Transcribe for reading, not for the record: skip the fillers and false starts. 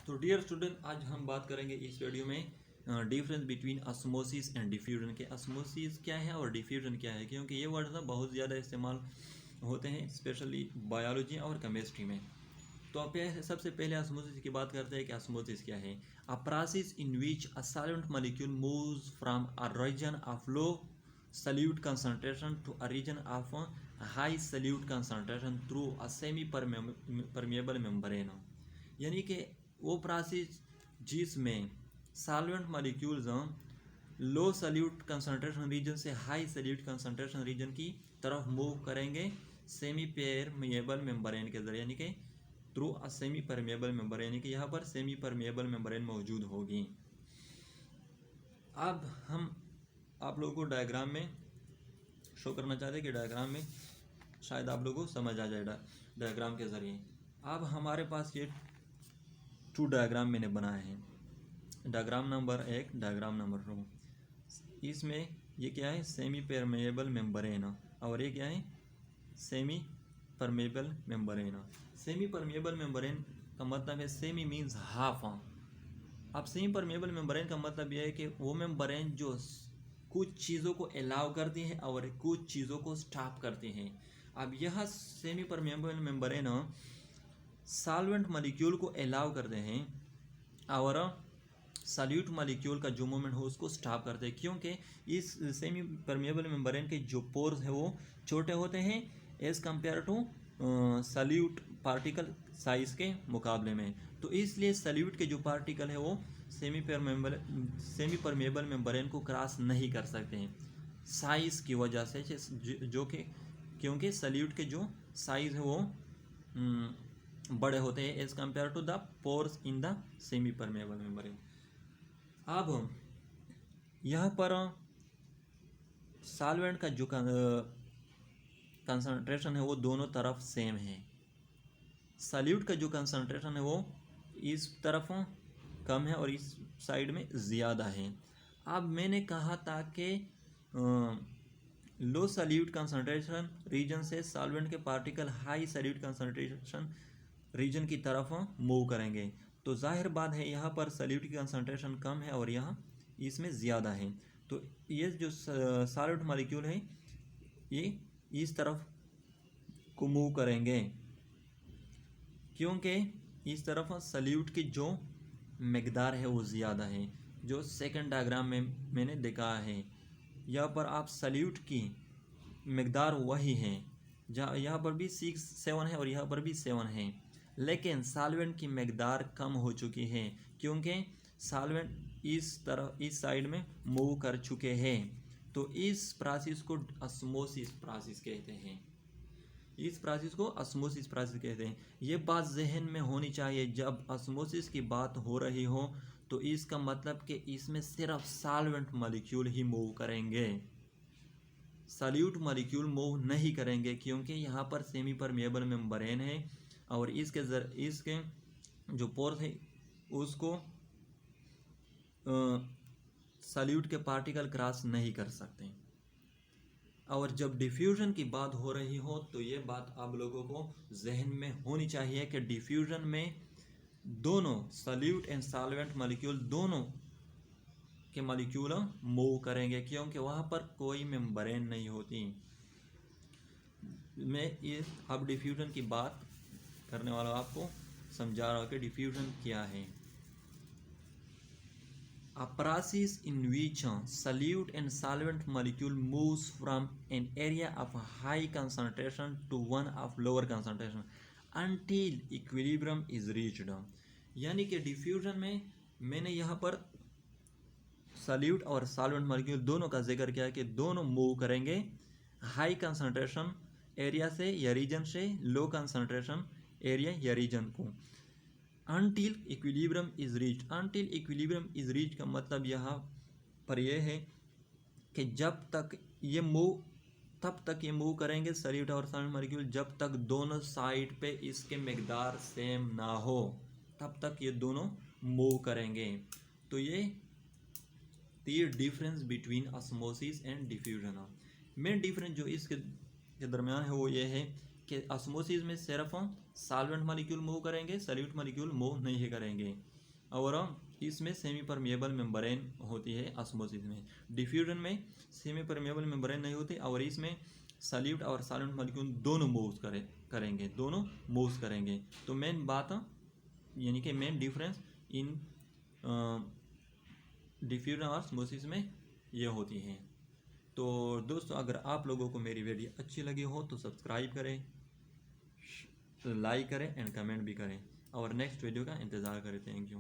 तो dear student, आज हम बात करेंगे इस वीडियो में difference between osmosis and diffusion के। ऑस्मोसिस क्या है और डिफ्यूजन क्या है, क्योंकि ये वर्ड ना बहुत ज़्यादा इस्तेमाल होते हैं स्पेशली बायोलॉजी और केमिस्ट्री में। तो आप सबसे पहले ऑस्मोसिस की बात करते हैं कि ऑस्मोसिस क्या है। A process in which a solvent molecule moves from a region of low solute concentration to a region of high solute concentration through a semi permeable membrane। यानी कि वो प्रोसेस जिसमें सॉल्वेंट मॉलिक्यूल्स लो salute concentration region से high salute concentration region की तरफ move करेंगे semi permeable membrane के जरिए, यानी कि through a semi permeable membrane, यानी कि यहाँ पर सेमी परमेबल मेम्ब्रेन मौजूद होगी। अब हम आप लोगों को डायग्राम में शो करना चाहते हैं कि डायग्राम में शायद आप लोगों को समझ आ जाए डायग्राम के ज़रिए। अब हमारे पास ये 2 डायग्राम मैंने बनाए हैं, डायग्राम नंबर 1, डायग्राम नंबर 2। इसमें ये क्या है, सेमी परमेबल मेम्ब्रेन, और ये क्या है, semi permeable membrane. Semi permeable membrane का मतलब है, सेमी मीन्स हाफ। अब सेमी परमेबल मेम्ब्रेन का मतलब यह है कि वो मेम्ब्रेन जो कुछ चीज़ों को अलाउ करती है और कुछ चीज़ों को स्टॉप करती है। अब यह semi permeable membrane solvent molecule को अलाउ करते हैं और सॉल्यूट मॉलिक्यूल का जो मूवमेंट हो उसको स्टॉप करते हैं, क्योंकि इस सेमी परमेबल मेम्ब्रेन के जो पोर्स है वो छोटे होते हैं as compare to solute particle size के मुकाबले में। तो इसलिए सॉल्यूट के जो पार्टिकल है वो सेमी परमेबल मेम्ब्रेन को क्रॉस नहीं कर सकते हैं साइज की वजह से, जो कि क्योंकि सॉल्यूट के जो साइज है वो बड़े होते हैं as compare to the pores in the semi permeable membrane. अब यहाँ पर सॉल्वेंट का जो कंसंट्रेशन है वो दोनों तरफ सेम है। सॉल्यूट का जो कंसंट्रेशन है वो इस तरफ कम है और इस साइड में ज़्यादा है। अब मैंने कहा था कि लो सॉल्यूट कंसंट्रेशन रीजन से सॉल्वेंट के particle high solute concentration region की तरफ मूव करेंगे। तो जाहिर बात है यहाँ पर सॉल्यूट की कंसंट्रेशन कम है और यहाँ इसमें ज़्यादा है। तो ये जो सॉल्वेंट मॉलिक्यूल है ये इस तरफ को मूव करेंगे, क्योंकि इस तरफ सॉल्यूट की जो मकदार है वो ज़्यादा है, जो सेकंड डायग्राम में मैंने देखा है। यहाँ पर आप सॉल्यूट की मकदार वही है, जहाँ यहाँ पर भी 7 है और यहाँ पर भी 7 है, लेकिन सॉल्वेंट की मकदार कम हो चुकी है क्योंकि सॉल्वेंट इस तरह इस साइड में मूव कर चुके हैं। तो इस प्रोसेस को ऑस्मोसिस प्रोसेस कहते हैं। इस प्रोसेस को ऑस्मोसिस प्रोसेस कहते हैं। ये बात जहन में होनी चाहिए, जब ऑस्मोसिस की बात हो रही हो तो इसका मतलब कि इसमें सिर्फ सॉल्वेंट मॉलिक्यूल ही मूव करेंगे, सॉल्यूट मॉलिक्यूल मूव नहीं करेंगे, क्योंकि यहाँ पर सेमी परमेबल मेम्ब्रेन है और इसके जो पोर्स है उसको सॉल्यूट के पार्टिकल क्रॉस नहीं कर सकते। और जब डिफ्यूजन की बात हो रही हो तो ये बात आप लोगों को जहन में होनी चाहिए कि डिफ्यूजन में दोनों सॉल्यूट एंड सॉल्वेंट मॉलिक्यूल दोनों के मॉलिक्यूल मूव करेंगे, क्योंकि वहाँ पर कोई मेम्ब्रेन नहीं होती। मैं ये अब डिफ्यूजन की बात करने वाला हूँ, आपको समझा रहा हूँ कि डिफ्यूजन क्या है। A process in which a solute and solvent molecule moves from an area of high concentration to one of lower concentration until equilibrium is reached। यानी कि डिफ्यूजन में मैंने यहाँ पर सॉल्यूट और सॉल्वेंट मॉलिक्यूल दोनों का जिक्र किया कि दोनों मूव करेंगे हाई कंसंट्रेशन एरिया से या रीजन से लो कंसंट्रेशन एरिया या रीजन को, until equilibrium is reach. Until equilibrium is reach का मतलब यहाँ पर यह है कि जब तक ये मूव तब तक ये मूव करेंगे सॉल्यूट और सॉल्वेंट मॉलिक्यूल जब तक दोनों साइड पे इसके मकदार सेम ना हो, तब तक ये दोनों मूव करेंगे। तो ये difference between osmosis and diffusion. Main difference जो इसके दरमियान है वो ये है कि ऑस्मोसिस में सिर्फ सॉल्वेंट मॉलिक्यूल मूव करेंगे, सॉल्यूट मॉलिक्यूल मूव नहीं करेंगे। और इसमें सेमी परमिएबल मेम्ब्रेन होती है ऑस्मोसिस में। डिफ्यूजन में सेमी परमिएबल मेम्ब्रेन नहीं होती और इसमें सॉल्यूट और सॉल्वेंट मॉलिक्यूल दोनों मूव करेंगे, दोनों मूव करेंगे। तो मेन बात यानी कि मेन डिफरेंस इन डिफ्यूजन और ऑस्मोसिस में ये होती है। तो दोस्तों अगर आप लोगों को मेरी वीडियो अच्छी लगी हो तो सब्सक्राइब करें, लाइक करें एंड कमेंट भी करें और नेक्स्ट वीडियो का इंतज़ार करें। Thank you.